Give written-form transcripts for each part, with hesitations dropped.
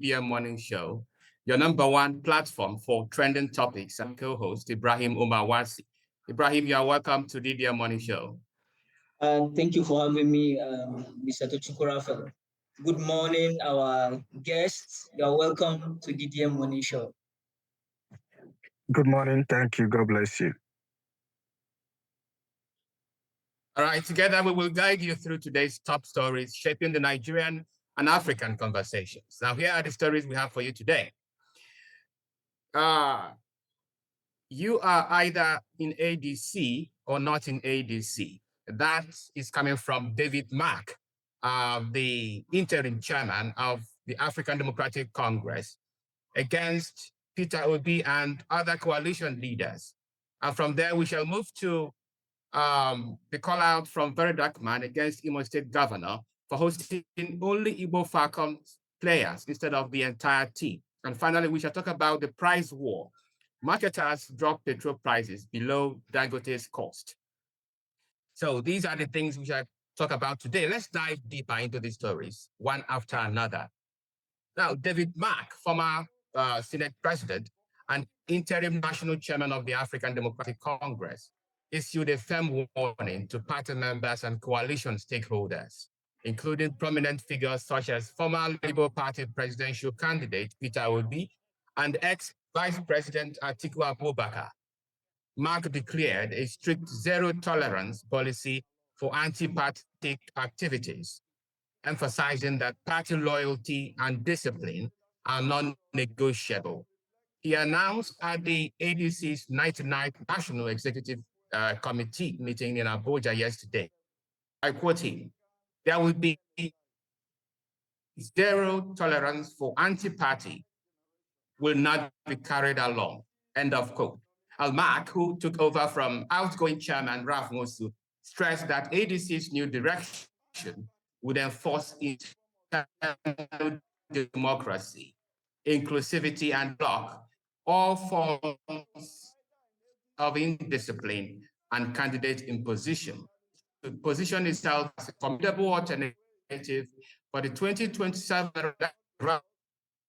DDM Morning Show, your number one platform for trending topics, and co-host Ibrahim Umawasi. Ibrahim, you are welcome to DDM Morning Show. Thank you for having me, Mr. Tochukurafa. Good morning, our guests. You're welcome to DDM Morning Show. Good morning. Thank you. God bless you. All right, together we will guide you through today's top stories shaping the Nigerian and African conversations. Now, here are the stories we have for you today. You are either in ADC or not in ADC. That is coming from David Mark, the interim chairman of the African Democratic Congress, against Peter Obi and other coalition leaders. And from there, we shall move to the call out from VeryDarkMan against Imo State Governor for hosting only Igbo Falcon players instead of the entire team. And finally, we shall talk about the price war. Marketers drop petrol prices below Dangote's cost. So these are the things we shall talk about today. Let's dive deeper into these stories, one after another. Now, David Mark, former Senate president and interim national chairman of the African Democratic Congress, issued a firm warning to party members and coalition stakeholders, including prominent figures such as former Labour Party presidential candidate Peter Obi and ex-Vice President Atiku Abubakar. Mark declared a strict zero-tolerance policy for anti-party activities, emphasizing that party loyalty and discipline are non-negotiable. He announced at the ADC's 99th National Executive Committee meeting in Abuja yesterday, I quote him, "There will be zero tolerance for anti-party will not be carried along," end of quote. Al-Mark, who took over from outgoing chairman Ralph Mosu, stressed that ADC's new direction would enforce internal democracy, inclusivity, and block all forms of indiscipline and candidate imposition to position itself as a formidable alternative for the 2027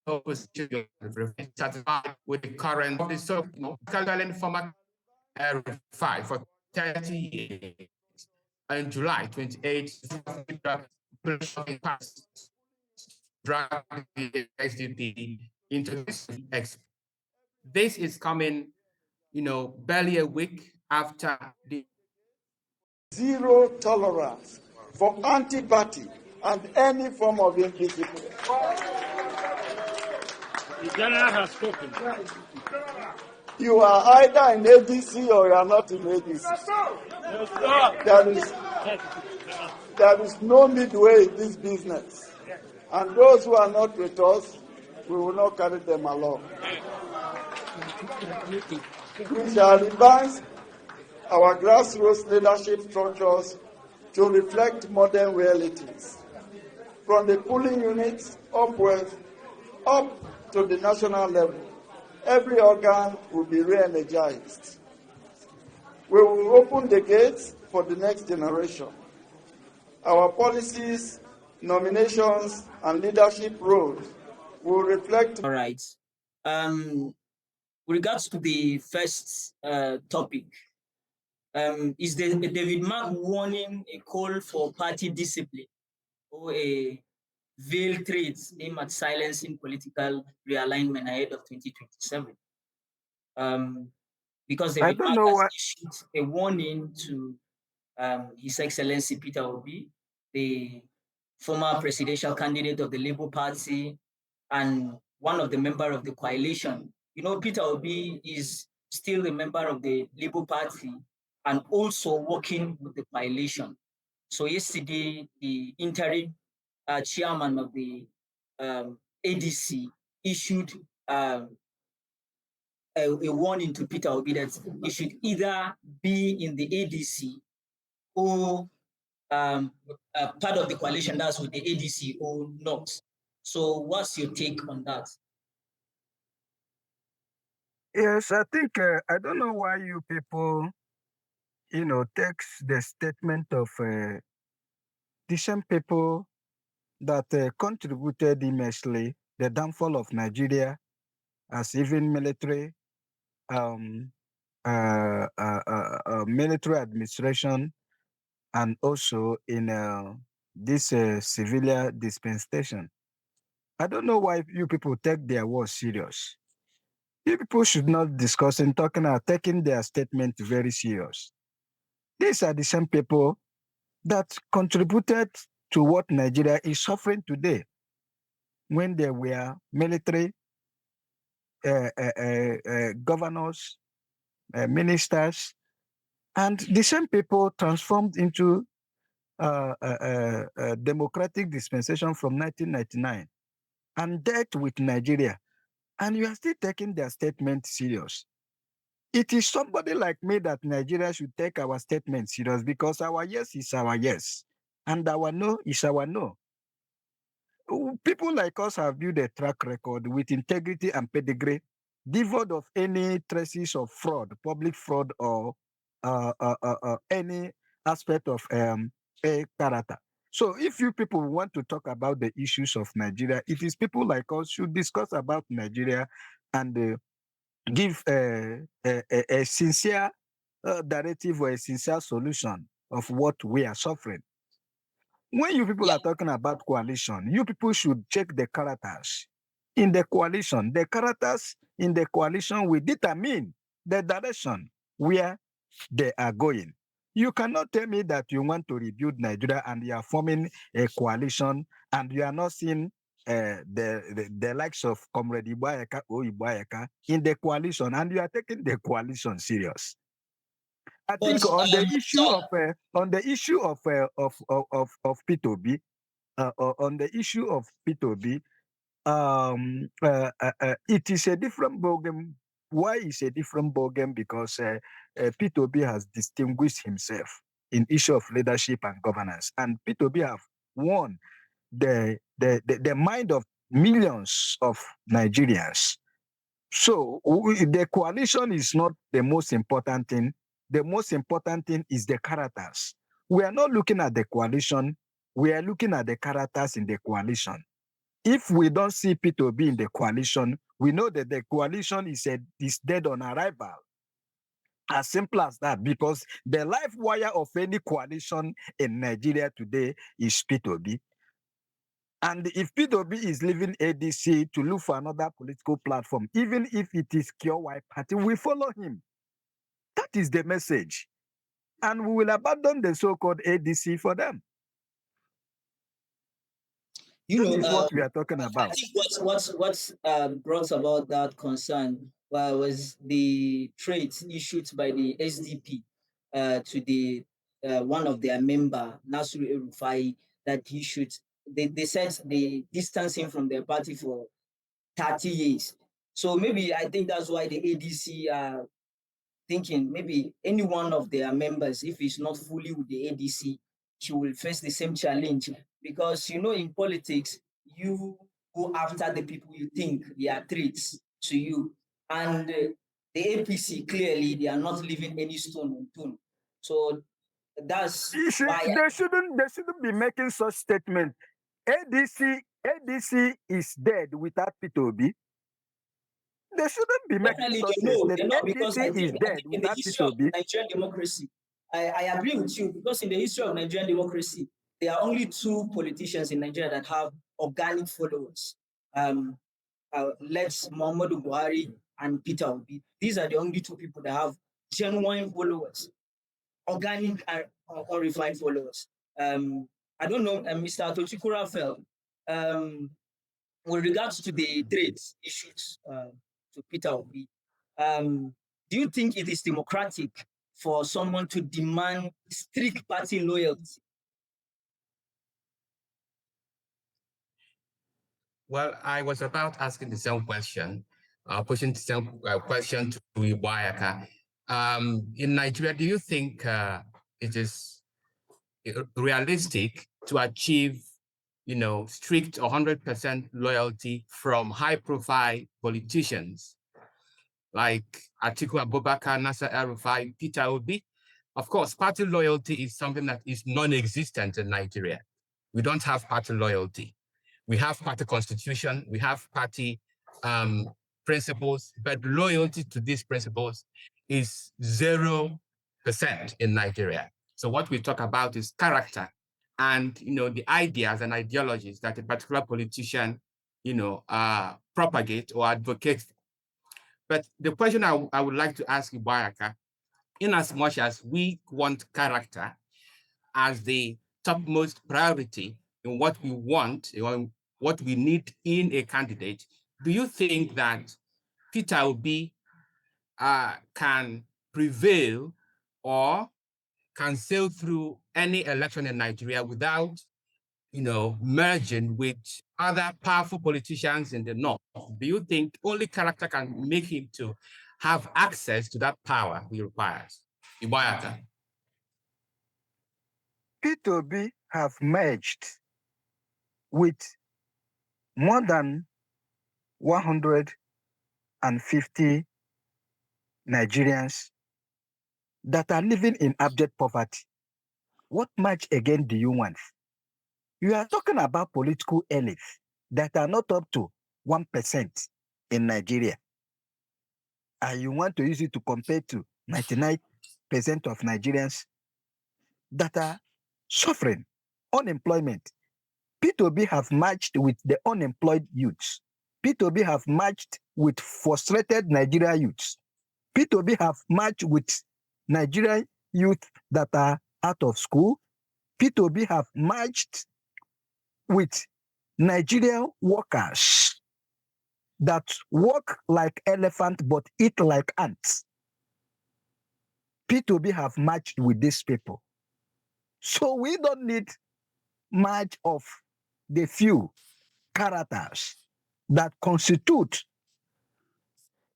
opposition satisfied with the current former 5 for 30 years. In July 28, dragged the SDP into this. This is coming, barely a week after the zero tolerance for anti-party and any form of indiscipline. The general has spoken. You are either in ADC or you are not in ADC. There is no midway in this business. And those who are not with us, we will not carry them along. We shall revise our grassroots leadership structures to reflect modern realities. From the polling units upwards, up to the national level, every organ will be re-energized. We will open the gates for the next generation. Our policies, nominations, and leadership roles will reflect. All right. With regards to the first topic, is the David Mark warning a call for party discipline or a veiled threat aimed at silencing political realignment ahead of 2027? Because David Mark has issued a warning to His Excellency Peter Obi, the former presidential candidate of the Labour Party and one of the members of the coalition. Peter Obi is still a member of the Labour Party and also working with the coalition. So yesterday, the interim chairman of the ADC issued a warning to Peter Obi that he should either be in the ADC or part of the coalition that's with the ADC or not. So what's your take on that? Yes, I think, I don't know why you people, takes the statement of the same people that contributed immensely the downfall of Nigeria as even military military administration, and also in this civilian dispensation. I don't know why you people take their words serious. You people should not discuss and taking their statement very serious. These are the same people that contributed to what Nigeria is suffering today when there were military governors, ministers, and the same people transformed into democratic dispensation from 1999 and dealt with Nigeria. And you are still taking their statement serious. It is somebody like me that Nigeria should take our statement serious, because our yes is our yes and our no is our no. People like us have built a track record with integrity and pedigree, devoid of any traces of fraud, public fraud, or any aspect of a character. So if you people want to talk about the issues of Nigeria, it is people like us should discuss about Nigeria and give a sincere directive or a sincere solution of what we are suffering. When you people are talking about coalition, you people should check the characters in the coalition. The characters in the coalition will determine the direction where they are going. You cannot tell me that you want to rebuild Nigeria and you are forming a coalition and you are not seeing the likes of Comrade Ibuayeka or Ibuayeka in the coalition, and you are taking the coalition serious. I think on the issue of P2B, on the issue of P2B, it is a different ballgame. Why is a different ballgame? Because P2B has distinguished himself in issue of leadership and governance, and P2B have won the mind of millions of Nigerians. So the coalition is not the most important thing. The most important thing is the characters. We are not looking at the coalition. We are looking at the characters in the coalition. If we don't see P2B in the coalition, we know that the coalition is dead on arrival. As simple as that, because the life wire of any coalition in Nigeria today is P2B. And if P2B is leaving ADC to look for another political platform, even if it is Kyo White Party, we follow him. That is the message. And we will abandon the so-called ADC for them. That is what we are talking about. I think what brought about that concern was the threat issued by the SDP to the one of their member, Nasru El-Rufai, that he should, they said they distance him from their party for 30 years. So maybe I think that's why the ADC are thinking maybe any one of their members, if he's not fully with the ADC, he will face the same challenge. Because, you know, in politics, you go after the people you think they are threats to you. And the APC, clearly, they are not leaving any stone unturned. So that's why they shouldn't be making such statement. ADC is dead without P2B. They shouldn't be making such statement. ADC is dead in the history of Nigerian democracy, I agree with you, because in the history of Nigerian democracy, there are only two politicians in Nigeria that have organic followers. Let's Muhammadu Buhari and Peter Obi. These are the only two people that have genuine followers, organic and unrefined followers. I don't know, Mr. Atochukwu felt, with regards to the trade issues to Peter Obi, do you think it is democratic for someone to demand strict party loyalty? Well, I was about asking the same question, pushing the same question to Ibuayeka. In Nigeria, do you think it is realistic to achieve, you know, strict 100% loyalty from high-profile politicians like Atiku Abubakar, Nasser El-Rufai, Peter Obi? Of course, party loyalty is something that is non-existent in Nigeria. We don't have party loyalty. We have party constitution, we have party principles, but loyalty to these principles is 0% in Nigeria. So what we talk about is character and, the ideas and ideologies that a particular politician, propagate or advocate. But the question I would like to ask you, Bayaka, in as much as we want character as the topmost priority in what we want, what we need in a candidate, do you think that Peter Obi can prevail or can sail through any election in Nigeria without, merging with other powerful politicians in the north? Do you think only character can make him to have access to that power he requires? Ibayaka. P2B have merged with more than 150 Nigerians that are living in abject poverty. What much again do you want? You are talking about political elites that are not up to 1% in Nigeria. And you want to use it to compare to 99% of Nigerians that are suffering unemployment. P2B have matched with the unemployed youths. P2B have matched with frustrated Nigerian youths. P2B have matched with Nigerian youth that are out of school. P2B have matched with Nigerian workers that work like elephant but eat like ants. P2B have matched with these people. So we don't need much of the few characters that constitute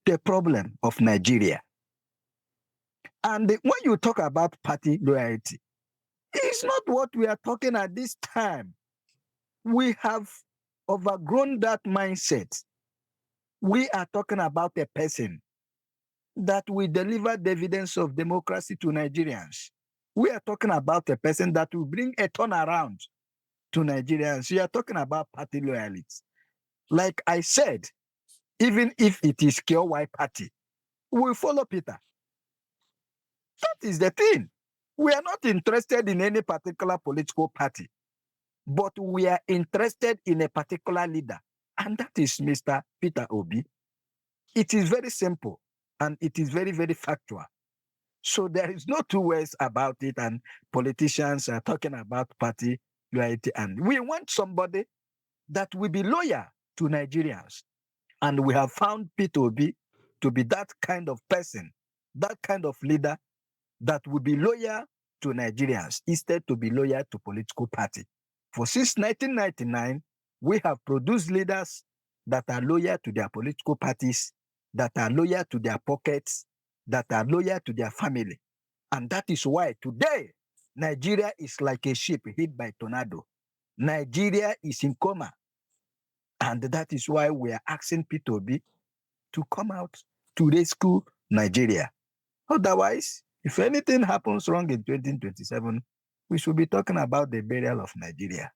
the problem of Nigeria. And when you talk about party loyalty, it's not what we are talking at this time. We have overgrown that mindset. We are talking about a person that will deliver the evidence of democracy to Nigerians. We are talking about a person that will bring a turnaround to Nigerians. We are talking about party loyalty. Like I said, even if it is Kyo White Party, we will follow Peter. That is the thing. We are not interested in any particular political party, but we are interested in a particular leader, and that is Mr. Peter Obi. It is very simple, and it is very, very factual. So there is no two ways about it, and politicians are talking about party loyalty, and we want somebody that will be loyal to Nigerians. And we have found Peter Obi to be that kind of person, that kind of leader that will be loyal to Nigerians instead to be loyal to political party. For since 1999, we have produced leaders that are loyal to their political parties, that are loyal to their pockets, that are loyal to their family. And that is why today, Nigeria is like a ship hit by tornado. Nigeria is in coma. And that is why we are asking Peter Obi to come out to rescue Nigeria. Otherwise, if anything happens wrong in 2027, we should be talking about the burial of Nigeria.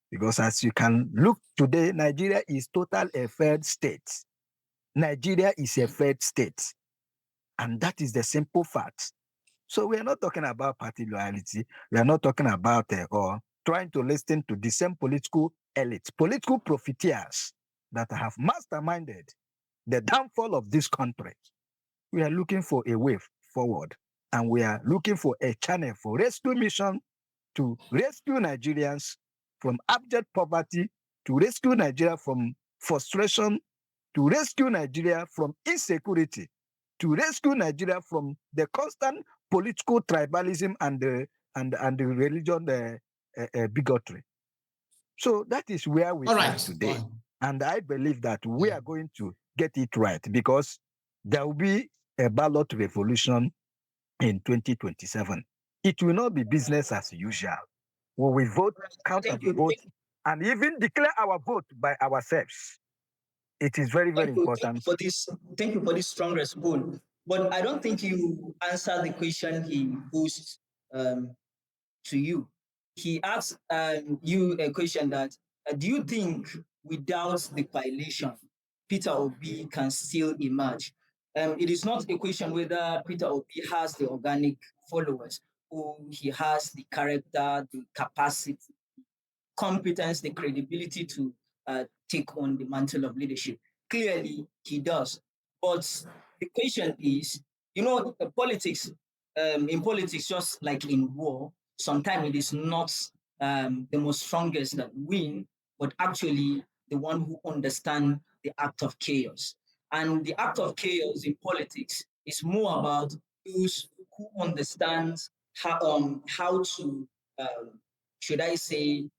Because as you can look today, Nigeria is total a failed state. Nigeria is a failed state. And that is the simple fact. So we are not talking about party loyalty. We are not talking about or trying to listen to the same political elites, political profiteers that have masterminded the downfall of this country. We are looking for a way forward, and we are looking for a channel for rescue mission to rescue Nigerians from abject poverty, to rescue Nigeria from frustration, to rescue Nigeria from insecurity, to rescue Nigeria from the constant political tribalism and the religion bigotry. So that is where we are today. And I believe that we are going to get it right, because there will be a ballot revolution in 2027. It will not be business as usual. We will vote, count the vote, and even declare our vote by ourselves. It is very, very important. Thank you for this strong response. But I don't think you answered the question he posed to you. He asked you a question that Do you think without the coalition, Peter Obi can still emerge? It is not a question whether Peter Obi has the organic followers, or he has the character, the capacity, competence, the credibility to take on the mantle of leadership. Clearly, he does. But the question is, politics, in politics, just like in war, sometimes it is not the most strongest that win, but actually the one who understand the act of chaos. And the act of chaos in politics is more about those who understand how to, should I say,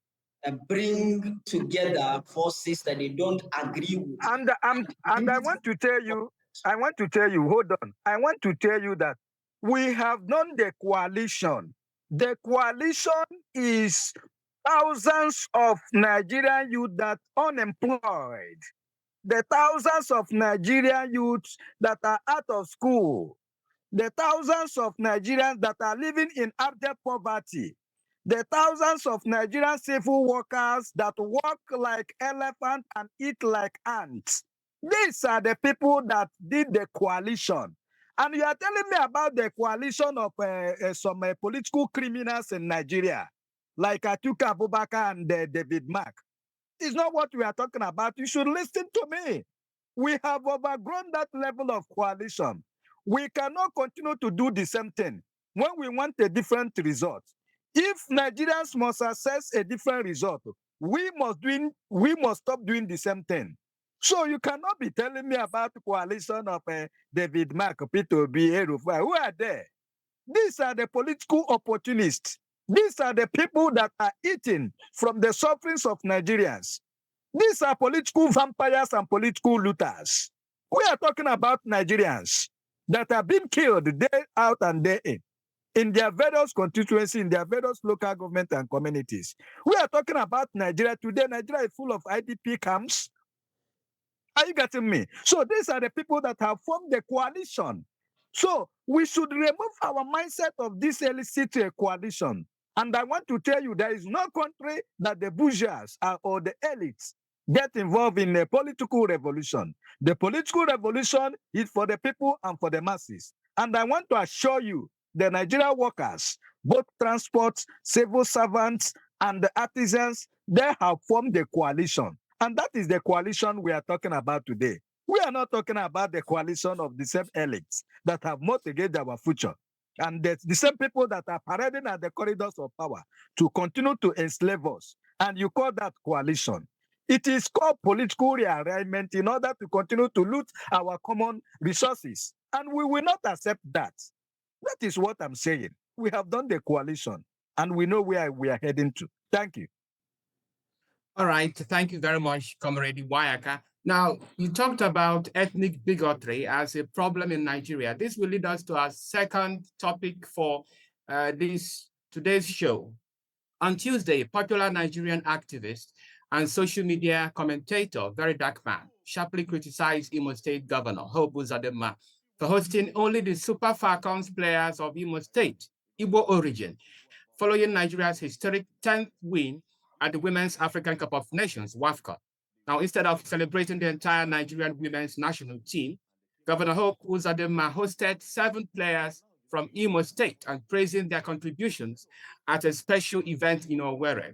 bring together forces that they don't agree with. And I want to tell you, hold on. I want to tell you that we have done the coalition. The coalition is thousands of Nigerian youth that are unemployed. The thousands of Nigerian youths that are out of school. The thousands of Nigerians that are living in abject poverty. The thousands of Nigerian civil workers that work like elephants and eat like ants. These are the people that did the coalition. And you are telling me about the coalition of some political criminals in Nigeria, like Atuka Abubakar and David Mark. It's not what we are talking about. You should listen to me. We have overgrown that level of coalition. We cannot continue to do the same thing when we want a different result. If Nigerians must assess a different result, we must stop doing the same thing. So you cannot be telling me about the coalition of David Mark, Peter Obi, Erufai. Who are there? These are the political opportunists. These are the people that are eating from the sufferings of Nigerians. These are political vampires and political looters. We are talking about Nigerians that have been killed day out and day in their various constituencies, in their various local government and communities. We are talking about Nigeria today. Nigeria is full of IDP camps. Are you getting me? So these are the people that have formed the coalition. So we should remove our mindset of this illicit coalition. And I want to tell you, there is no country that the bourgeois or the elites get involved in a political revolution. The political revolution is for the people and for the masses. And I want to assure you, the Nigerian workers, both transport, civil servants, and the artisans, they have formed the coalition. And that is the coalition we are talking about today. We are not talking about the coalition of the same elites that have mortgaged our future. And the same people that are parading at the corridors of power to continue to enslave us. And you call that coalition. It is called political rearrangement in order to continue to loot our common resources. And we will not accept that. That is what I'm saying. We have done the coalition and we know where we are heading to. Thank you. All right. Thank you very much, Comrade Wayaka. Now, you talked about ethnic bigotry as a problem in Nigeria. This will lead us to our second topic for today's show. On Tuesday, popular Nigerian activist and social media commentator VeryDarkMan sharply criticized Imo State Governor Hope Uzodimma for hosting only the Super Falcons players of Imo State, Igbo origin, following Nigeria's historic 10th win at the Women's African Cup of Nations, WAFCON. Now, instead of celebrating the entire Nigerian women's national team, Governor Hope Uzodimma hosted 7 players from Imo State and praising their contributions at a special event in Owerri.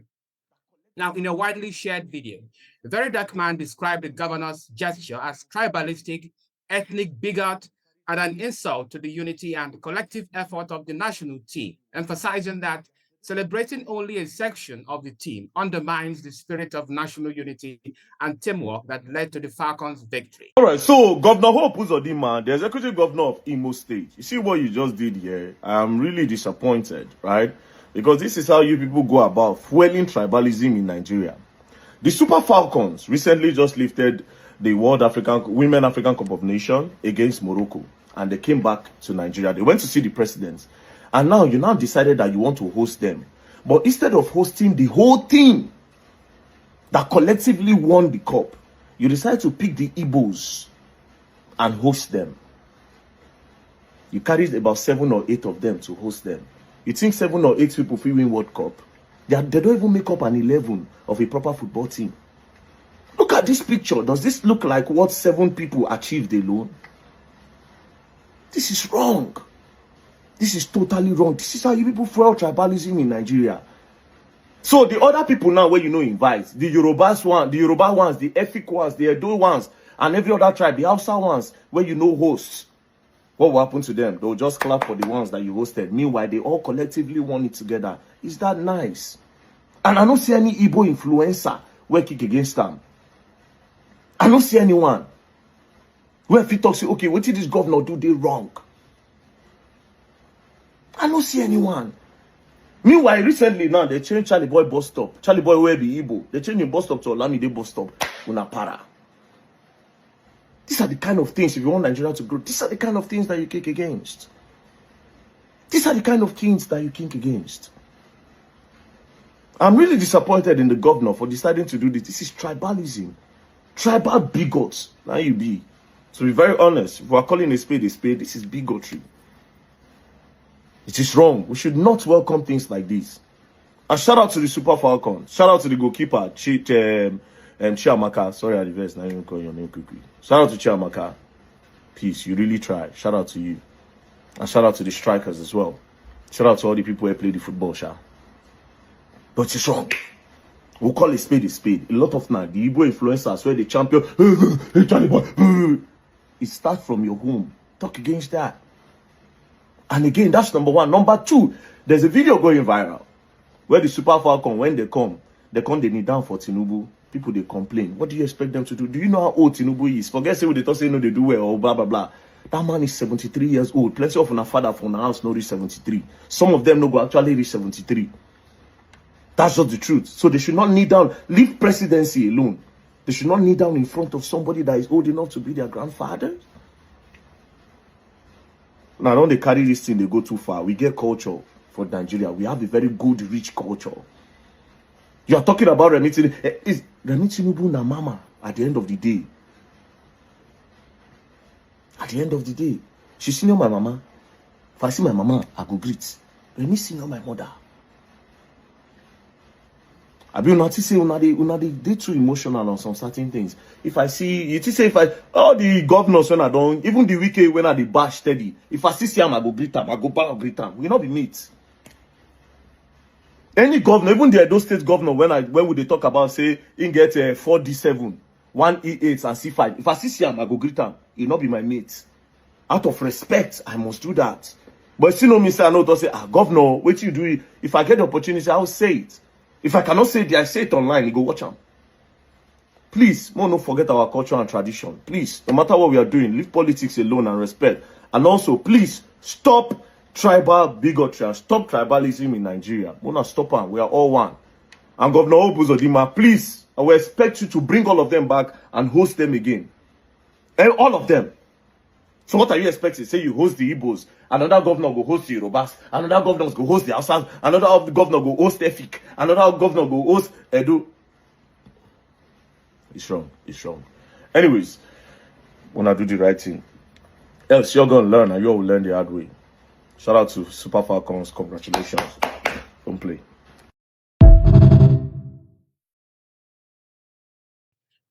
Now, in a widely shared video, VeryDarkMan described the governor's gesture as tribalistic, ethnic bigot, and an insult to the unity and collective effort of the national team, emphasizing that celebrating only a section of the team undermines the spirit of national unity and teamwork that led to the Falcons' victory. All right, so Governor Hope Uzodimma, the executive governor of Imo State, you see what you just did here? I'm really disappointed, right? Because this is how you people go about fueling tribalism in Nigeria. The Super Falcons recently just lifted the Women African Cup of Nations against Morocco, and they came back to Nigeria. They went to see the president, and now you decided that you want to host them. But instead of hosting the whole team that collectively won the cup, you decide to pick the Igbos and host them. You carried about 7 or 8 of them to host them. You think 7 or 8 people will win World Cup? They don't even make up an 11 of a proper football team. Look at this picture. Does this look like what 7 people achieved alone? This is wrong. This is totally wrong. This is how you people fuel tribalism in Nigeria. So the other people now where invite, the Yorubas one, the Yoruba ones, the Efik ones, the Edo ones, and every other tribe, the Hausa ones, where hosts. What will happen to them? They'll just clap for the ones that you hosted. Meanwhile, they all collectively want it together. Is that nice? And I don't see any Igbo influencer where kick against them. I don't see anyone. Where if he talks, okay, what did this governor do? They wrong. I don't see anyone. Meanwhile, recently now, they changed Charlie Boy bus stop. Charlie Boy will be Igbo. They changed the bus stop to Olamide bus stop. Unapara. These are the kind of things, if you want Nigeria to grow, these are the kind of things that you kick against. These are the kind of things that you kick against. I'm really disappointed in the governor for deciding to do this. This is tribalism. Tribal bigots. Now you be. To be very honest, if we are calling a spade, this is bigotry. It is wrong. We should not welcome things like this. And shout out to the Super Falcon. Shout out to the goalkeeper, Chiamaka. Sorry, I reversed. Now you call your name quickly. Shout out to Chiamaka. Peace. You really try. Shout out to you. And shout out to the strikers as well. Shout out to all the people who play the football, But it's wrong. We'll call a spade a spade. A lot of now, the Igbo influencers where the champion, hey, Charlie boy, it starts from your home. Talk against that. And again, that's number 1. Number 2, there's a video going viral where the Super Falcon, when they come, they kneel down for Tinubu. People, they complain. What do you expect them to do? Do you know how old Tinubu is? Forget saying they talk say no, they do well or blah, blah, blah. That man is 73 years old. Plenty of our father from the house no reach 73. Some of them no go actually reach 73. That's just the truth. So they should not kneel down. Leave presidency alone. They should not kneel down in front of somebody that is old enough to be their grandfather. Now, don't they carry this thing, they go too far. We get culture for Nigeria. We have a very good, rich culture. You are talking about Remi Tinubu. Is Remi Tinubu na mama at the end of the day? At the end of the day, she senior my mama. If I see my mama, I go greet. Remi senior my mother. I be not to say they too emotional on some certain things. If I see you say if I all the governors when I don't even the weekend when I the bash steady. If I see him, I go greet him, I go back and greet him. We not be meet. Any governor, even the Edo State governor, when would they talk about say he get 4D7, 1E8 and C5. If I see him, I go greet him. He not be my mate. Out of respect, I must do that. But still no me say I know to say, governor, what you do? If I get the opportunity, I'll say it. If I cannot say it, I say it online. You go watch them. Please, don't forget our culture and tradition. Please, no matter what we are doing, leave politics alone and respect. And also, please, stop tribal bigotry and stop tribalism in Nigeria. We're not stop them. We are all one. And Governor Uzodimma, please, I will expect you to bring all of them back and host them again. And all of them. So what are you expecting? Say you host the Igbos, another governor go host the Yorubas, another governor go host the Hausas, another governor go host Efik, another governor go host Edo. It's wrong. It's wrong. Anyways, when I do the right thing, else you're gonna learn and you will learn the hard way. Shout out to Super Falcons. Congratulations. Don't play.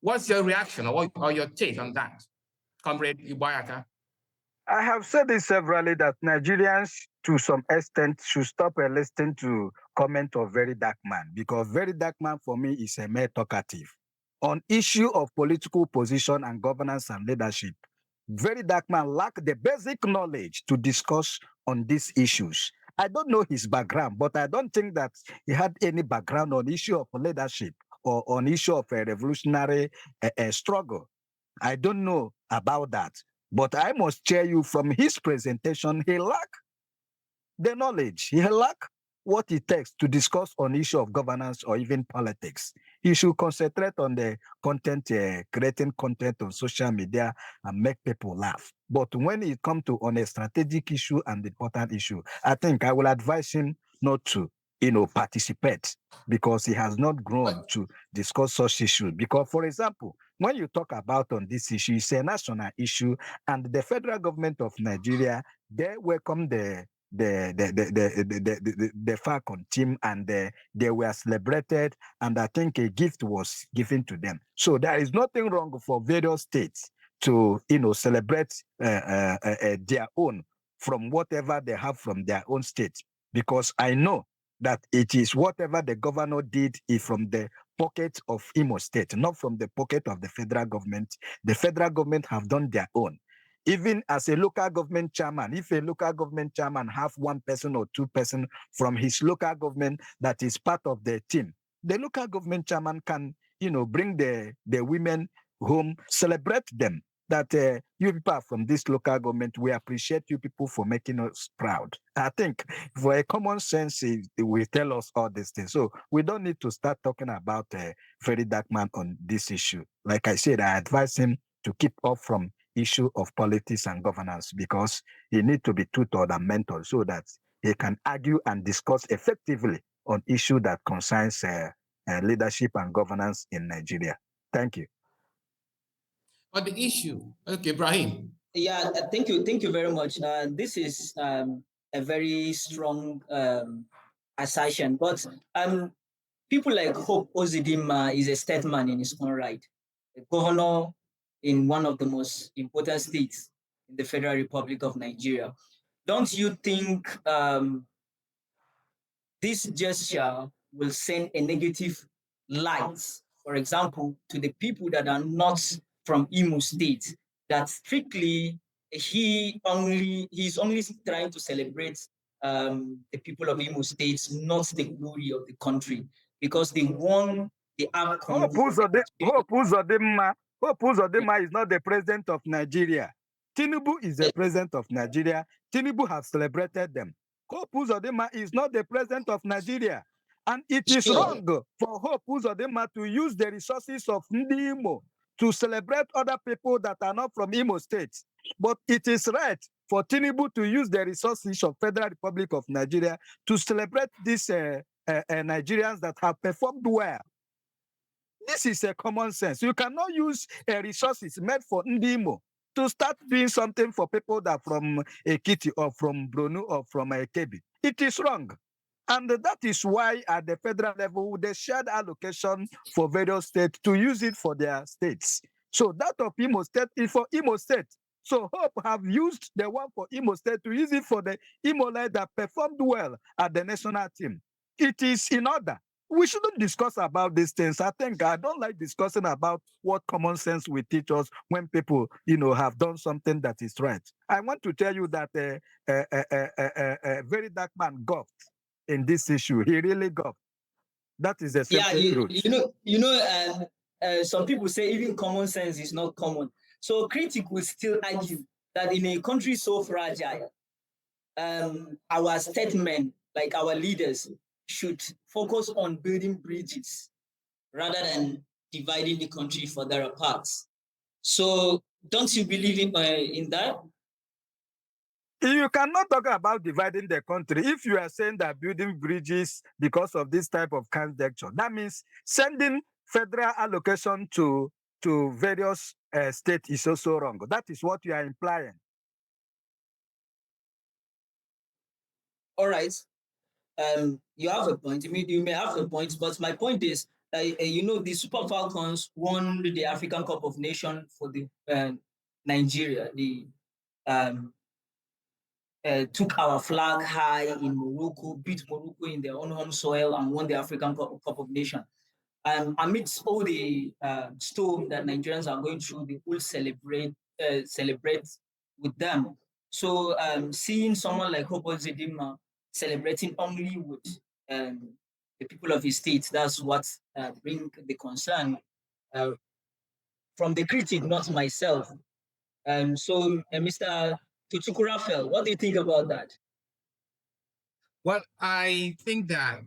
What's your reaction or your take on that, Comrade Ibayaka? I have said this severally that Nigerians, to some extent, should stop listening to comment of VeryDarkMan because VeryDarkMan for me is a mere talkative. On issue of political position and governance and leadership, VeryDarkMan lack the basic knowledge to discuss on these issues. I don't know his background, but I don't think that he had any background on issue of leadership or on issue of a revolutionary struggle. I don't know about that. But I must tell you from his presentation, he lacked the knowledge. He lacked what it takes to discuss on issue of governance or even politics. He should concentrate on the content, creating content on social media and make people laugh. But when it comes to on a strategic issue and important issue, I think I will advise him not to participate because he has not grown to discuss such issues. Because, for example, when you talk about on this issue, it's a national issue, and the federal government of Nigeria, they welcome the the Falcon team, and they were celebrated, and I think a gift was given to them. So there is nothing wrong for various states to celebrate their own from whatever they have from their own state, because I know that it is whatever the governor did is from the pocket of Imo State, not from the pocket of the federal government. The federal government have done their own. Even as a local government chairman, if a local government chairman have one person or two person from his local government that is part of the team, the local government chairman can, bring the women home, celebrate them. That you people are from this local government, we appreciate you people for making us proud. I think for a common sense, it will tell us all these things. So we don't need to start talking about VeryDarkMan on this issue. Like I said, I advise him to keep off from issue of politics and governance, because he need to be tutored and mentored so that he can argue and discuss effectively on issue that concerns leadership and governance in Nigeria. Thank you. But the issue, okay, Ibrahim. Yeah, thank you very much. This is a very strong assertion, but people like Hope Uzodimma is a statesman in his own right, a governor in one of the most important states in the Federal Republic of Nigeria. Don't you think this gesture will send a negative light, for example, to the people that are not from Imo State, that strictly he's only trying to celebrate the people of Imo State, not the glory of the country, because they won the outcome. Hope Uzodimma is not the president of Nigeria. Tinubu is the president of Nigeria. Tinubu has celebrated them. Hope Uzodimma is not the president of Nigeria. And it is wrong for Hope Uzodimma to use the resources of Ndi Imo to celebrate other people that are not from Imo State. But it is right for Tinubu to use the resources of Federal Republic of Nigeria to celebrate these Nigerians that have performed well. This is a common sense. You cannot use resources made for Ndi Imo to start doing something for people that are from Ekiti or from Brunu or from Kebbi. It is wrong. And that is why at the federal level, they shared allocation for various states to use it for their states. So that of Imo State is for Imo State. So Hope have used the one for Imo State to use it for the Imo-led that performed well at the national team. It is in order. We shouldn't discuss about these things. I think I don't like discussing about what common sense will teach us when people, have done something that is right. I want to tell you that VeryDarkMan got in this issue. He really got. That is the simple truth. Some people say even common sense is not common. So critics will still argue that in a country so fragile, our statesmen, like our leaders, should focus on building bridges rather than dividing the country further apart. So don't you believe in that? You cannot talk about dividing the country if you are saying that building bridges because of this type of conjecture. That means sending federal allocation to various states is also wrong. That is what you are implying. All right. You have a point. You may have a point, but my point is, the Super Falcons won the African Cup of Nations for the Nigeria. Took our flag high in Morocco, beat Morocco in their own home soil, and won the African Cup of Nations. Amidst all the storm that Nigerians are going through, they will celebrate with them. So seeing someone like Hope Uzodimma celebrating only with the people of his state, that's what brings the concern from the critic, not myself. So Mr. Tuchukurafel, what do you think about that? Well, I think that,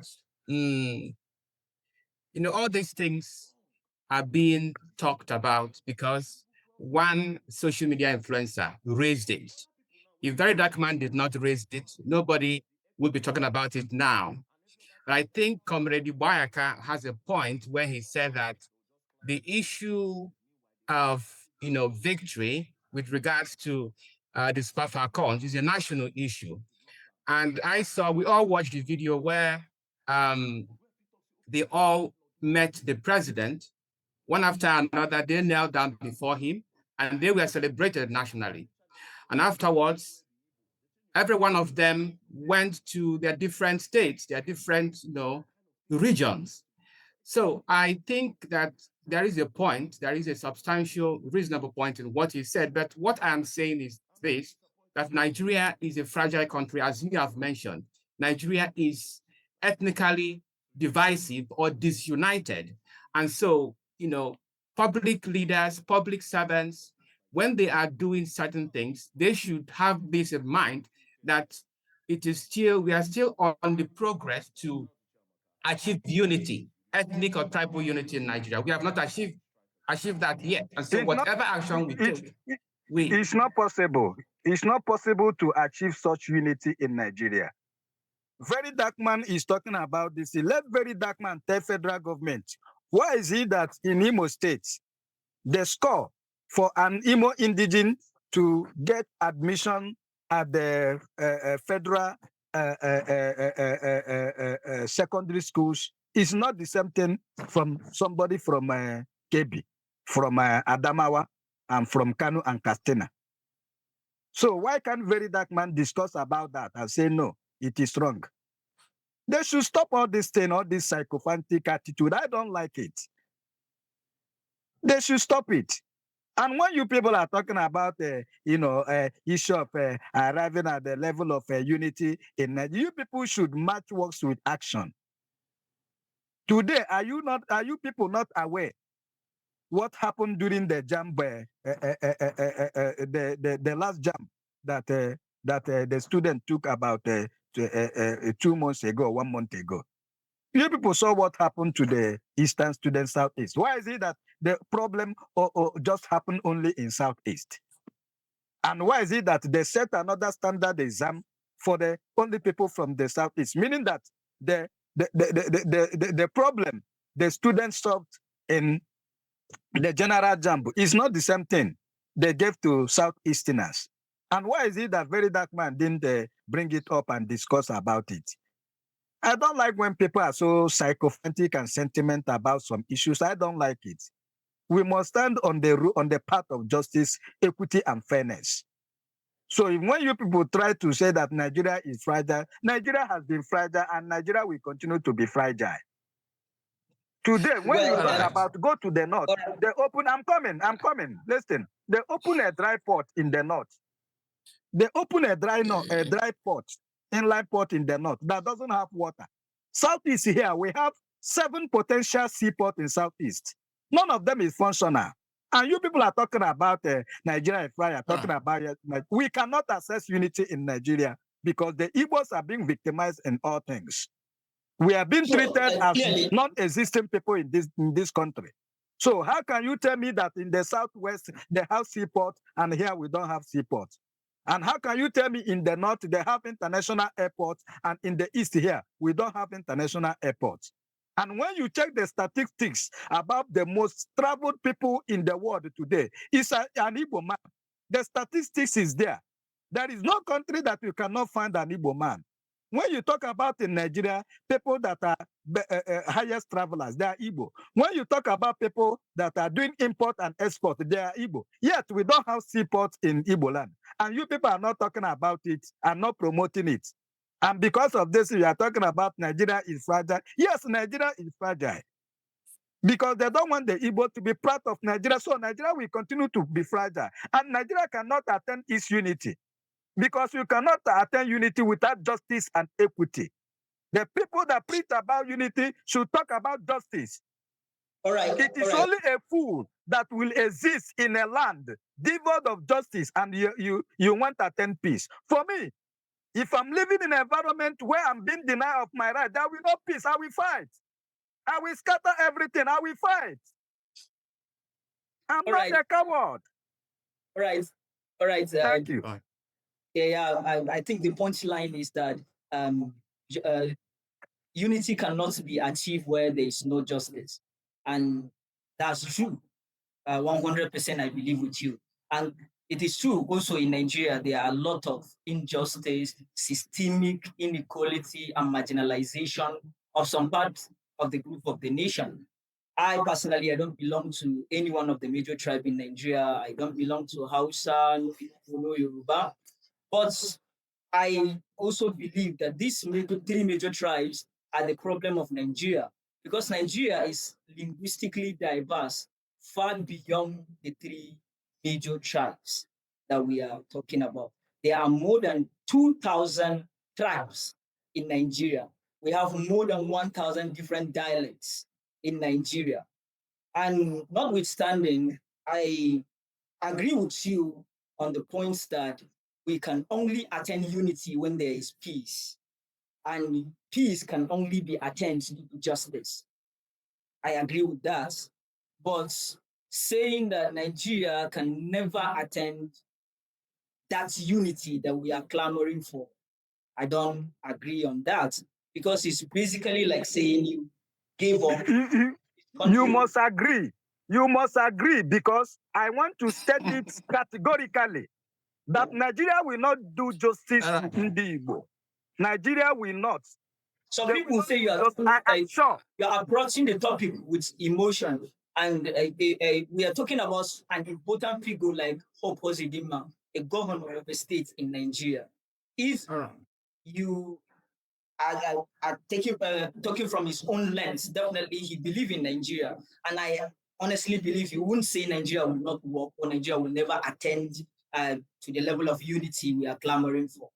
all these things are being talked about because one social media influencer raised it. If VeryDarkMan did not raise it, nobody would be talking about it now. But I think Comrade Ibayaka has a point when he said that the issue of victory with regards to the Super Falcons is a national issue. And we all watched the video where they all met the president, one after another. They knelt down before him and they were celebrated nationally. And afterwards, every one of them went to their different states, their different, regions. So I think that there is a substantial, reasonable point in what he said. But what I am saying is this, that Nigeria is a fragile country, as you have mentioned. Nigeria is ethnically divisive or disunited. And so, public leaders, public servants, when they are doing certain things, they should have this in mind, that we are still on the progress to achieve unity, ethnic or tribal unity in Nigeria. We have not achieved that yet. And so whatever action we take, it's not possible. It's not possible to achieve such unity in Nigeria. VeryDarkMan is talking about this. Let VeryDarkMan tell federal government, why is it that in Imo State, the score for an Imo indigene to get admission at the federal secondary schools is not the same thing from somebody from Kebi, from Adamawa, and from Kano and Katsina. So why can't VeryDarkMan discuss about that and say, no, it is wrong? They should stop all this thing, all this psychophantic attitude. I don't like it. They should stop it. And when you people are talking about, issue of arriving at the level of unity in Nigeria, you people should match works with action. Today, are you people not aware what happened during the jam, the last jam that the student took about 2 months ago, 1 month ago? You people saw what happened to the Eastern students, Southeast. Why is it that the problem just happened only in Southeast? And why is it that they set another standard exam for the only people from the Southeast? Meaning that the problem the students solved in the general jam is not the same thing they gave to Southeasterners. And why is it that VeryDarkMan didn't bring it up and discuss about it? I don't like when people are so psychophantic and sentimental about some issues. I don't like it. We must stand on the path of justice, equity, and fairness. So when you people try to say that Nigeria is fragile, Nigeria has been fragile and Nigeria will continue to be fragile. Today, when you talk about go to the north, they open, I'm coming. Listen, they open a dry port in the north. They open a dry port, inland port in the north that doesn't have water. Southeast here, we have 7 potential seaports in Southeast. None of them is functional. And you people are talking about Nigeria is fragile, talking about we cannot access unity in Nigeria because the Igbos are being victimized in all things. We are being treated as non-existing people in this country. So how can you tell me that in the Southwest they have seaport and here we don't have seaport? And how can you tell me in the north they have international airports and in the east here we don't have international airports? And when you check the statistics about the most traveled people in the world today, it's an Igbo man. The statistics is there. There is no country that you cannot find an Igbo man. When you talk about in Nigeria, people that are highest travelers, they are Igbo. When you talk about people that are doing import and export, they are Igbo. Yet we don't have seaports in Igbo land. And you people are not talking about it and not promoting it. And because of this, we are talking about Nigeria is fragile. Yes, Nigeria is fragile. Because they don't want the Igbo to be part of Nigeria. So Nigeria will continue to be fragile. And Nigeria cannot attain its unity. Because you cannot attain unity without justice and equity. The people that preach about unity should talk about justice. All right. It is only a fool that will exist in a land devoid of justice and you want to attain peace. For me, if I'm living in an environment where I'm being denied of my right, there will be no peace. I will fight. I will scatter everything. I will fight. I'm not a coward. All right. Thank you. I think the punchline is that unity cannot be achieved where there is no justice. And that's true. 100% I believe with you. And It is true also in Nigeria, there are a lot of injustice, systemic inequality, and marginalization of some part of the group of the nation. I personally, I don't belong to any one of the major tribes in Nigeria. I don't belong to Hausa, no Yoruba. But I also believe that these three major tribes are the problem of Nigeria because Nigeria is linguistically diverse, far beyond the three major tribes that we are talking about. There are more than 2,000 tribes in Nigeria. We have more than 1,000 different dialects in Nigeria. And notwithstanding, I agree with you on the points that we can only attain unity when there is peace. And peace can only be attained through justice. I agree with that. But saying that Nigeria can never attain that unity that we are clamoring for, I don't agree on that because it's basically like saying you gave up. You must agree. You must agree because I want to state it categorically that Nigeria will not do justice to Ndi Igbo. Nigeria will not. Some people say you are sure. You are approaching the topic with emotion, and we are talking about an important figure like Uzodimma, a governor of a state in Nigeria. If you are talking from his own lens, definitely he believes in Nigeria, and I honestly believe you wouldn't say Nigeria will not work or Nigeria will never attend to the level of unity we are clamoring for.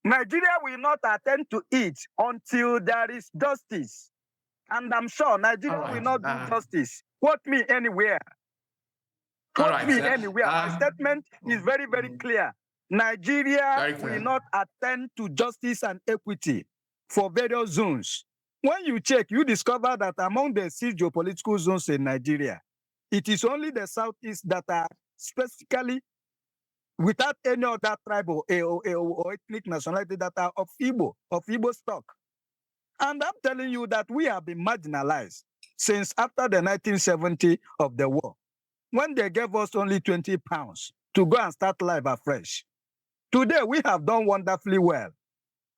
Nigeria will not attend to it until there is justice. And I'm sure Nigeria will not do justice. Quote me anywhere. Quote me anywhere. My statement is very, very clear. Nigeria will not attend to justice and equity for various zones. When you check, you discover that among the 6 geopolitical zones in Nigeria, it is only the southeast that are specifically without any other tribe or ethnic nationality that are of Igbo stock. And I'm telling you that we have been marginalized since after the 1970 of the war, when they gave us only 20 pounds to go and start life afresh. Today, we have done wonderfully well.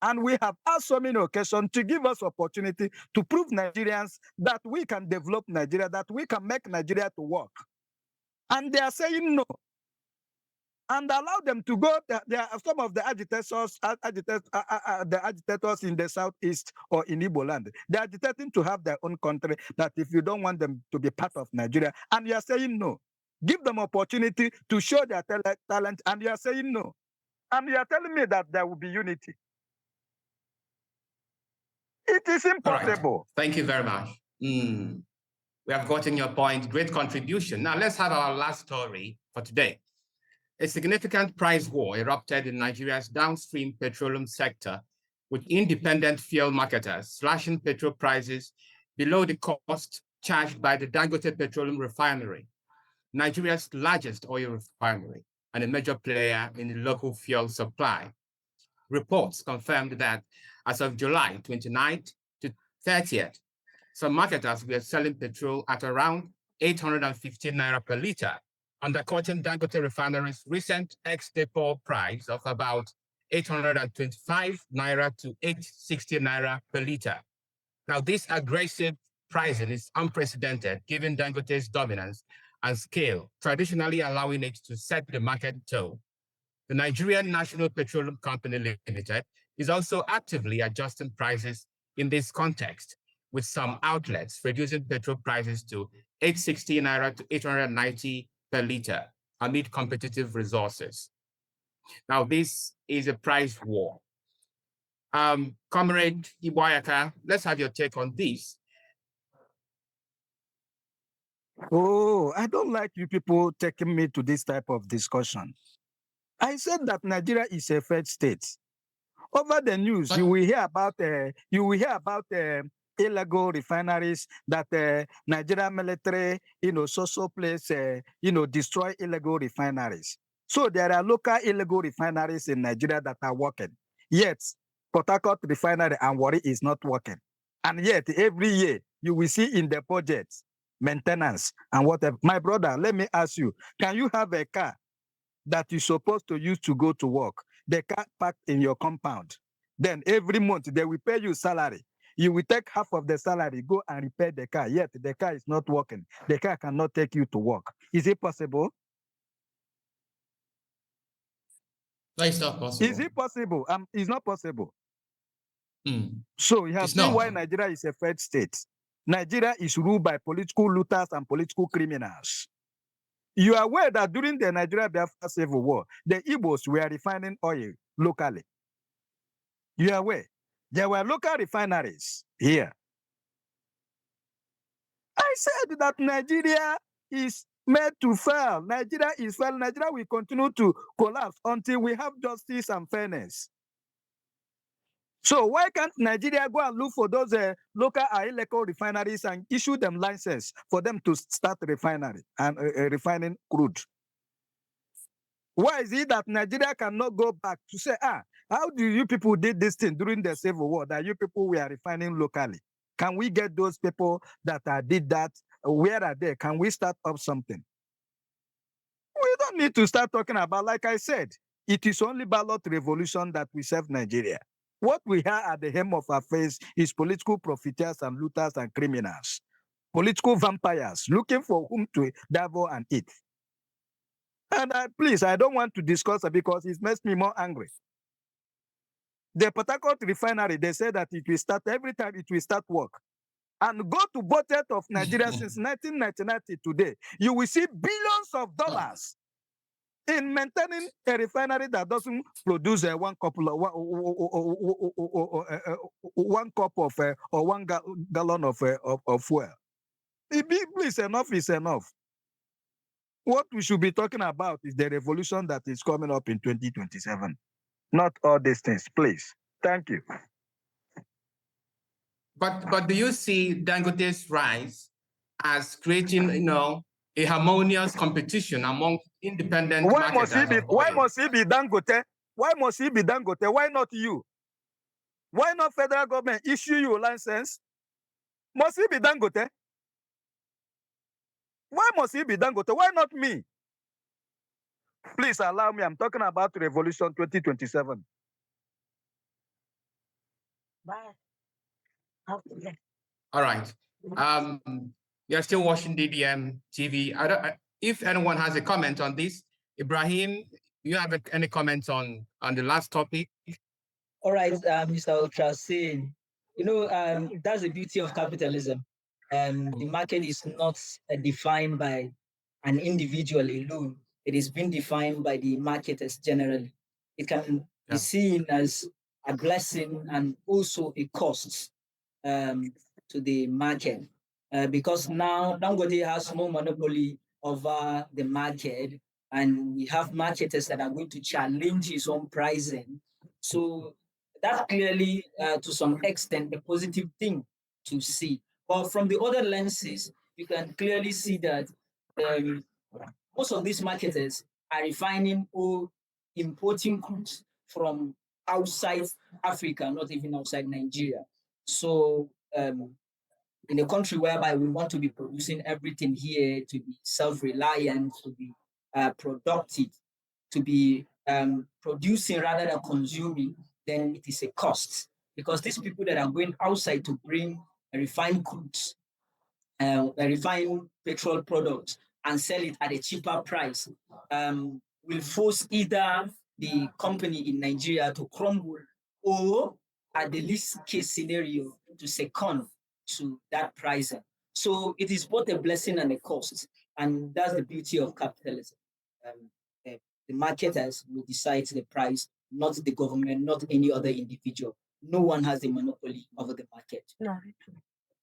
And we have asked so many occasions to give us opportunity to prove Nigerians that we can develop Nigeria, that we can make Nigeria to work. And they are saying no. And allow them to go. There are some of the agitators in the southeast or in Igbo land. They are agitating to have their own country. That if you don't want them to be part of Nigeria, and you are saying no, give them opportunity to show their talent, and you are saying no, and you are telling me that there will be unity. It is impossible. Right. Thank you very much. We have gotten your point. Great contribution. Now let's have our last story for today. A significant price war erupted in Nigeria's downstream petroleum sector, with independent fuel marketers slashing petrol prices below the cost charged by the Dangote Petroleum Refinery, Nigeria's largest oil refinery and a major player in the local fuel supply. Reports confirmed that as of July 29th to 30th, some marketers were selling petrol at around 815 naira per liter, undercutting Dangote Refinery's recent ex-depot price of about 825 naira to 860 naira per liter. Now, this aggressive pricing is unprecedented given Dangote's dominance and scale, traditionally allowing it to set the market tone. The Nigerian National Petroleum Company Limited is also actively adjusting prices in this context, with some outlets reducing petrol prices to 860 naira to 890 per liter amid competitive resources. Now, this is a price war. Comrade Iboyaka, let's have your take on this. Oh, I don't like you people taking me to this type of discussion. I said that Nigeria is a failed state. Over the news, you will hear about illegal refineries that Nigerian military, social place, destroy illegal refineries. So there are local illegal refineries in Nigeria that are working. Yet, Port Harcourt refinery and Warri is not working. And yet, every year, you will see in the budget, maintenance and whatever. My brother, let me ask you, can you have a car that you're supposed to use to go to work, the car parked in your compound. Then every month they will pay you salary. You will take half of the salary, go and repair the car. Yet the car is not working. The car cannot take you to work. Is it possible? No, it's not possible. Is it possible? It's not possible. Mm. So you have It's seen not. why Nigeria is a failed state. Nigeria is ruled by political looters and political criminals. You are aware that during the Nigeria-Biafra Civil War, the Igbos were refining oil locally. You are aware? There were local refineries here. I said that Nigeria is made to fail. Nigeria is failed. Nigeria will continue to collapse until we have justice and fairness. So why can't Nigeria go and look for those local illegal refineries and issue them license for them to start refinery and refining crude? Why is it that Nigeria cannot go back to say, how do you people did this thing during the Civil War that you people were refining locally? Can we get those people that did that? Where are they? Can we start up something? We don't need to start talking about, like I said, it is only ballot revolution that will save Nigeria. What we have at the hem of our face is political profiteers and looters and criminals, political vampires looking for whom to devour and eat. And please, I don't want to discuss it because it makes me more angry. The Port Harcourt refinery, they say that it will start every time it will start work. And go to budget of Nigeria since 1999 to today, you will see billions of dollars in maintaining a refinery that doesn't produce one cup of or 1 gallon of fuel. Please, enough is enough. What we should be talking about is the revolution that is coming up in 2027, not all these things. Please, thank you. But do you see Dangote's rise as creating, a harmonious competition among independent marketers of oil? Why must he be Dangote? Why must he be Dangote? Why not you? Why not federal government issue you a license? Must he be Dangote? Why must he be Dangote? Why not me? Please allow me. I'm talking about Revolution 2027. Bye. All right. You're still watching DDM TV. If anyone has a comment on this, Ibrahim, you have any comments on the last topic? All right, Mr. Ultrasin. That's the beauty of capitalism. The market is not defined by an individual alone. It is being defined by the marketers generally. It can be seen as a blessing and also a cost to the market because now Dangote has more monopoly over the market, and we have marketers that are going to challenge his own pricing. So that's clearly, to some extent, a positive thing to see. But from the other lenses, you can clearly see that most of these marketers are refining or importing goods from outside Africa, not even outside Nigeria. So in a country whereby we want to be producing everything here, to be self-reliant, to be productive, to be producing rather than consuming, then it is a cost. Because these people that are going outside to bring refined goods, refined petrol products, and sell it at a cheaper price, will force either the company in Nigeria to crumble or, at the least case scenario, to succumb to that pricing. So it is both a blessing and a cost. And that's the beauty of capitalism. The marketers will decide the price, not the government, not any other individual. No one has the monopoly over the market. No.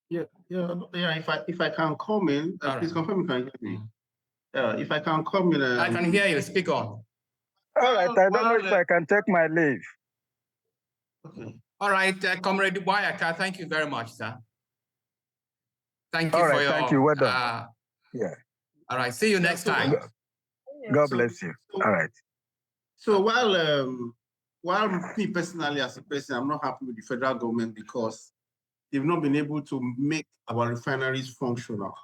Yeah. If I can come in, please confirm you can hear me. If I can come in, I can hear you. Speak on. All right. I don't know if I can take my leave. Okay. All right, Comrade Boyaka, thank you very much, sir. Thank you for your. Thank you. Well done. Yeah. All right. See you next time. God bless you. All right. So while me personally as a person, I'm not happy with the federal government because they've not been able to make our refineries functional.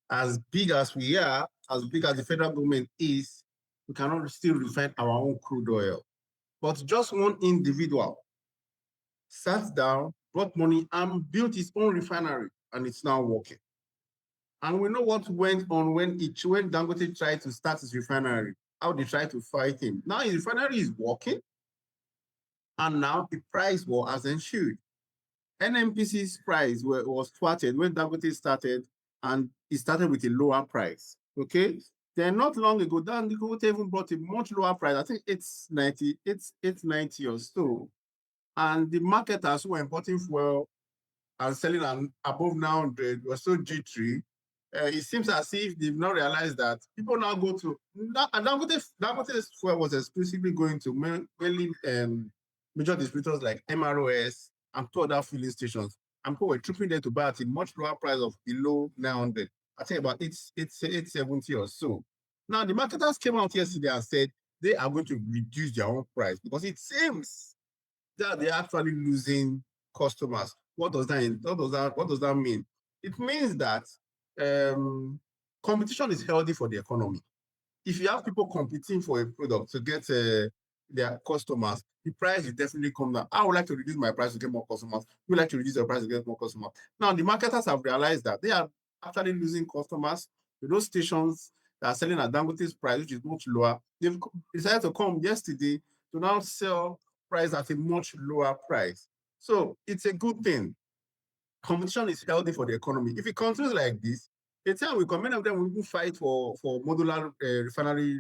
As big as we are, as big as the federal government is, we cannot still refine our own crude oil. But just one individual sat down, brought money, and built his own refinery, and it's now working. And we know what went on when Dangote tried to start his refinery, how they tried to fight him. Now his refinery is working, and now the price war has ensued. NMPC's price was thwarted when Dangote started, and it started with a lower price. Okay, then not long ago, Dangote even brought a much lower price. I think it's 890 or so, and the marketers who were importing fuel and selling above 900 were so jittery. It seems as if they've not realized that people now go to, and Dangote's fuel was exclusively going to mainly major distributors like MROS and two other filling stations. And people were tripping there to buy at a much lower price of below 900. I think about 870 or so. Now, the marketers came out yesterday and said they are going to reduce their own price because it seems that they're actually losing customers. What does that mean? It means that competition is healthy for the economy. If you have people competing for a product to get their customers, the price will definitely come down. I would like to reduce my price to get more customers. You would like to reduce your price to get more customers. Now, the marketers have realized that they are actually losing customers to those stations that are selling at Dangote's price, which is much lower. They've decided to come yesterday to now sell price at a much lower price. So it's a good thing. Competition is healthy for the economy. If it continues like this, a time will come, many of them will fight for modular refinery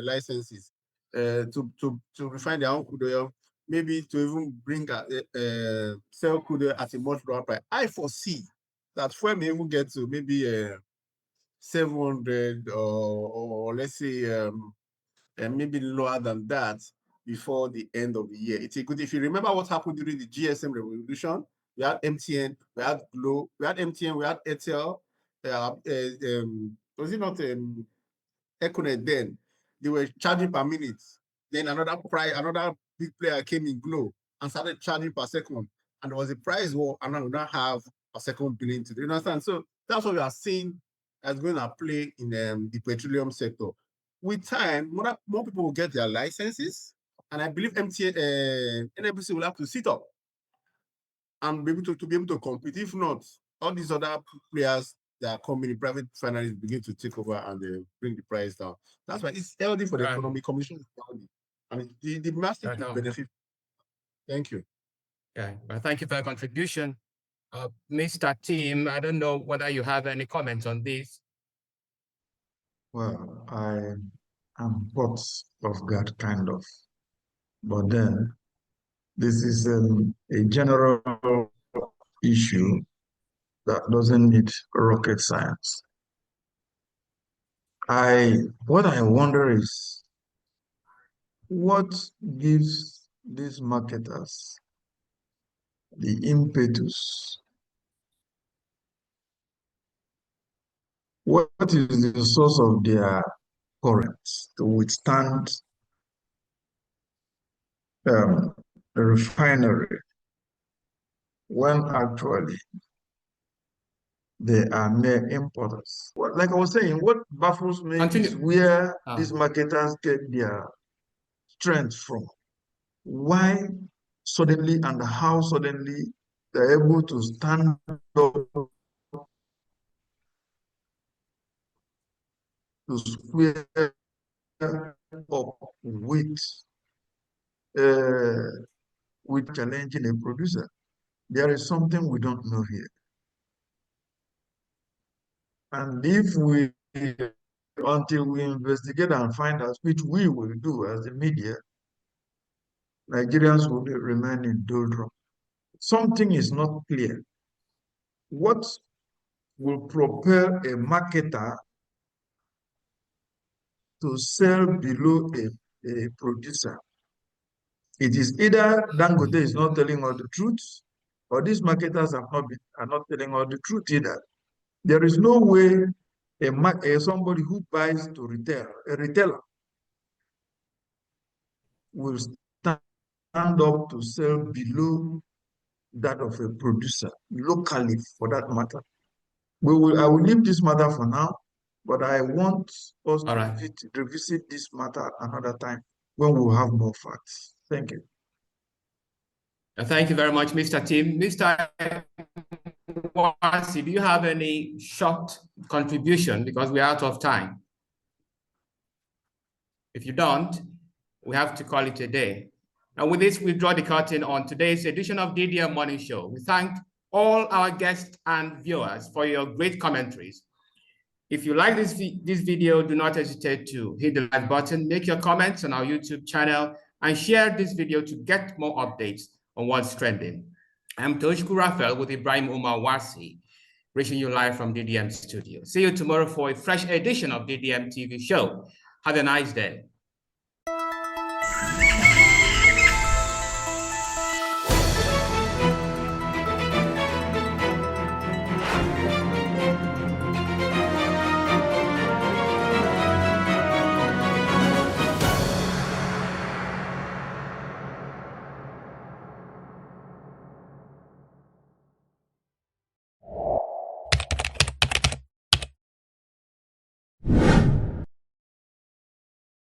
licenses to refine their own crude oil, maybe to even bring sell crude oil at a much lower price. I foresee that fuel may even get to maybe 700 or let's say maybe lower than that before the end of the year. It's a good, if you remember what happened during the GSM revolution, we had MTN, we had Glo, we had MTN, we had Airtel, was it not Econet then? They were charging per minute. Then another big player came in, Glo, and started charging per second. And there was a price war, and now we don't have a second billing to do. You understand? So that's what we are seeing as going to play in the petroleum sector. With time, more people will get their licenses, and I believe NBC will have to sit up and be able to compete. If not, all these other players that are coming in, private refineries, begin to take over and bring the price down. That's why it's healthy for the economy. Competition is healthy, and the masses will benefit. Thank you. Yeah, well, thank you for your contribution. Mr. Tim, I don't know whether you have any comments on this. Well, I am caught off guard, kind of. But then, this is a general issue that doesn't need rocket science. What I wonder is, what gives these marketers the impetus? What is the source of their currents to withstand the refinery when actually they are mere importers? Like I was saying, what baffles me is where these marketers get their strength from. Why suddenly and how suddenly they're able to stand up to square up with challenging a producer. There is something we don't know here. And if until we investigate and find out, which we will do as the media, Nigerians will remain in doldrum. Something is not clear. What will propel a marketer to sell below a producer? It is either Dangote is not telling all the truth, or these marketers are not telling all the truth either. There is no way somebody who buys to retail, a retailer, will stand up to sell below that of a producer, locally for that matter. I will leave this matter for now. But I want us All to right. revisit this matter another time when we'll have more facts. Thank you. Thank you very much, Mr. Tim. Mr. Wasi, do you have any short contribution, because we're out of time? If you don't, we have to call it a day. And with this, we draw the curtain on today's edition of DDM Morning Show. We thank all our guests and viewers for your great commentaries. If you like this video, do not hesitate to hit the like button, make your comments on our YouTube channel, and share this video to get more updates on what's trending. I'm Toshku Raphael with Ibrahim Umar Wasi, reaching you live from DDM Studio. See you tomorrow for a fresh edition of DDM TV show. Have a nice day.